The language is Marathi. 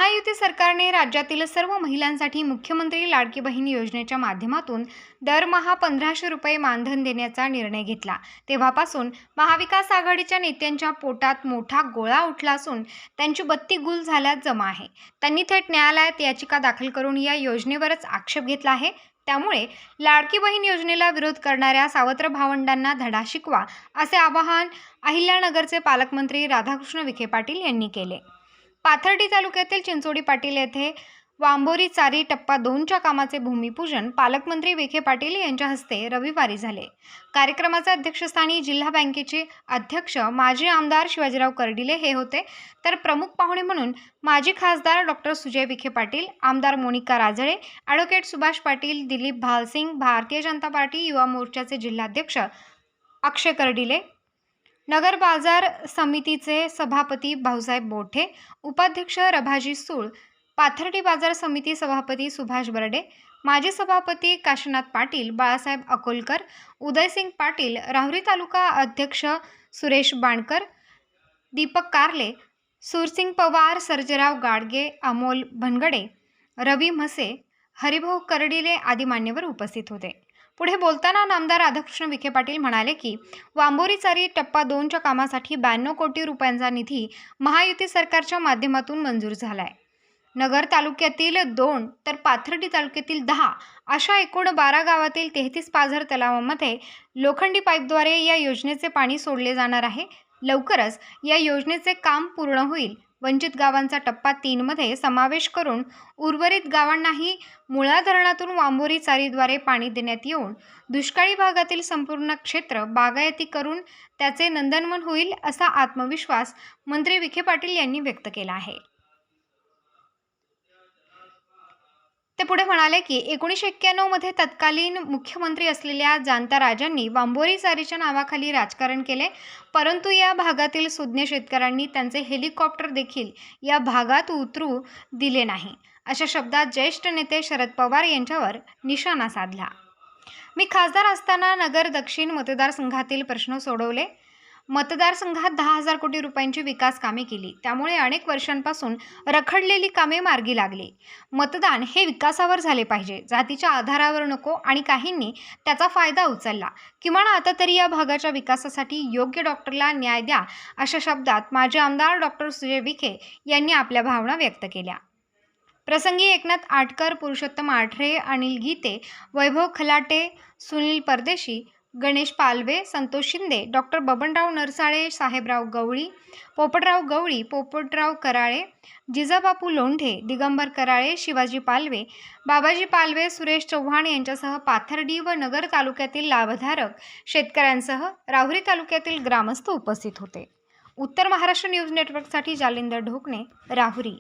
महायुती सरकारने राज्यातील सर्व महिलांसाठी मुख्यमंत्री लाडकी बहीण योजनेच्या माध्यमातून दरमहा 1500 रुपये मानधन देण्याचा निर्णय घेतला। तेव्हापासून महाविकास आघाडीच्या नेत्यांच्या पोटात मोठा गोळा उठला असून त्यांची बत्ती गुल झाल्यात जमा आहे। त्यांनी थेट न्यायालयात याचिका दाखल करून या योजनेवरच आक्षेप घेतला आहे। त्यामुळे लाडकी बहीण योजनेला विरोध करणाऱ्या सावत्र भावंडांना धडा शिकवा असे आवाहन अहिल्यानगरचे पालकमंत्री राधाकृष्ण विखे पाटील यांनी केले। पाथर्डी तालुक्यातील चिंचोडी पाटील येथे वांबोरी चारी टप्पा 2च्या कामाचे भूमिपूजन पालकमंत्री विखे पाटील यांच्या हस्ते रविवारी झाले। कार्यक्रमाच्या अध्यक्षस्थानी जिल्हा बँकेचे अध्यक्ष माजी आमदार शिवाजीराव कर्डिले हे होते, तर प्रमुख पाहुणे म्हणून माजी खासदार डॉक्टर सुजय विखे पाटील, आमदार मोनिका राजळे, ॲडव्होकेट सुभाष पाटील, दिलीप भालसिंग, भारतीय जनता पार्टी युवा मोर्चाचे जिल्हाध्यक्ष अक्षय कर्डिले, नगर बाजार समितीचे सभापती भाऊसाहेब बोठे, उपाध्यक्ष रभाजी सूळ, पाथर्डी बाजार समिती सभापती सुभाष बर्डे, माजी सभापती काशीनाथ पाटील, बाळासाहेब अकोलकर, उदयसिंग पाटील, राहुरी तालुका अध्यक्ष सुरेश बाणकर, दीपक कारले, सुरसिंग पवार, सर्जेराव गाडगे, अमोल भनगडे, रवी म्हसे, हरिभाऊ कर्डिले आदी मान्यवर उपस्थित होते। पुढे बोलताना नामदार राधाकृष्ण विखे पाटील म्हणाले की वांबोरी चारी टप्पा 2च्या कामासाठी 92 कोटी रुपयांचा निधी महायुती सरकारच्या माध्यमातून मंजूर झाला आहे। नगर तालुक्यातील 2 तर पाथर्डी तालुक्यातील 10 अशा एकूण 12 गावातील 33 पाझर तलावांमध्ये लोखंडी पाईपद्वारे या योजनेचे पाणी सोडले जाणार आहे। लवकरच या योजनेचे काम पूर्ण होईल। वंचित गावांचा टप्पा 3 मध्ये समावेश करून उर्वरित गावांनाही मुळा धरणातून वांबोरी चारीद्वारे पाणी देण्यात येऊन दुष्काळी भागातील संपूर्ण क्षेत्र बागायती करून त्याचे नंदनवन होईल असा आत्मविश्वास मंत्री विखे पाटील यांनी व्यक्त केला आहे। ते पुढे म्हणाले की 1991 मध्ये तत्कालीन मुख्यमंत्री असलेल्या जाणत्या राजांनी वांबोरी चारीच्या नावाखाली राजकारण केले, परंतु या भागातील सुज्ञ शेतकऱ्यांनी त्यांचे हेलिकॉप्टर देखील या भागात उतरू दिले नाही, अशा शब्दात ज्येष्ठ नेते शरद पवार यांच्यावर निशाणा साधला। मी खासदार असताना नगर दक्षिण मतदारसंघातील प्रश्न सोडवले। मतदारसंघात 10,000 कोटी रुपयांची विकास कामे केली, त्यामुळे अनेक वर्षांपासून रखडलेली कामे मार्गी लागली। मतदान हे विकासावर झाले पाहिजे, जातीच्या आधारावर नको आणि काहींनी त्याचा फायदा उचलला। किमान आता तरी या भागाच्या विकासासाठी योग्य डॉक्टरला न्याय द्या, अशा शब्दात माजी आमदार डॉक्टर सुजय विखे यांनी आपल्या भावना व्यक्त केल्या। प्रसंगी एकनाथ आटकर, पुरुषोत्तम आठरे, अनिल गीते, वैभव खलाटे, सुनील परदेशी, गणेश पालवे, संतोष शिंदे, डॉक्टर बबनराव नरसाळे, साहेबराव गवळी, पोपटराव कराळे, जिजाबापू लोंढे, दिगंबर कराळे, शिवाजी पालवे, बाबाजी पालवे, सुरेश चव्हाण यांच्यासह पाथर्डी व नगर तालुक्यातील लाभधारक शेतकऱ्यांसह राहुरी तालुक्यातील ग्रामस्थ उपस्थित होते। उत्तर महाराष्ट्र न्यूज नेटवर्कसाठी जालिंदर ढोकणे, राहुरी।